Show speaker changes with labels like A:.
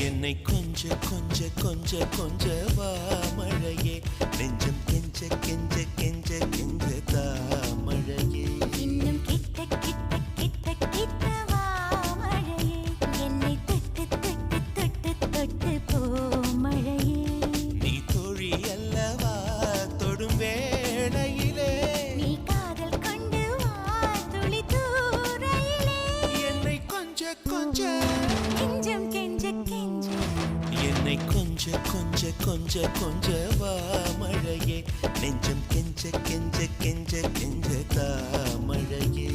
A: என்னை கொஞ்ச கொஞ்ச கொஞ்ச கொஞ்ச வா மழையே நெஞ்சம் கெஞ்ச கெஞ்ச கெஞ்ச கெஞ்ச தா மழையே
B: இன்னும் கிட்ட கிட்ட கிட்ட கிட்ட வா மழையே என்னை தொட்டு தொட்டு தொட்டு தொட்டு போ மழையே
A: நீ தோழி அல்லவா தொடும் வேளையிலே
B: நீ காதல் கொண்டு வா துளி தூரையிலே
A: என்னை கொஞ்ச கொஞ்ச
B: கெஞ்சம் கெஞ்ச கெஞ்ச
A: என்னை கொஞ்ச கொஞ்ச கொஞ்ச கொஞ்ச வா மழையே நெஞ்சம் கெஞ்ச கெஞ்ச கெஞ்ச கெஞ்ச தா மழையே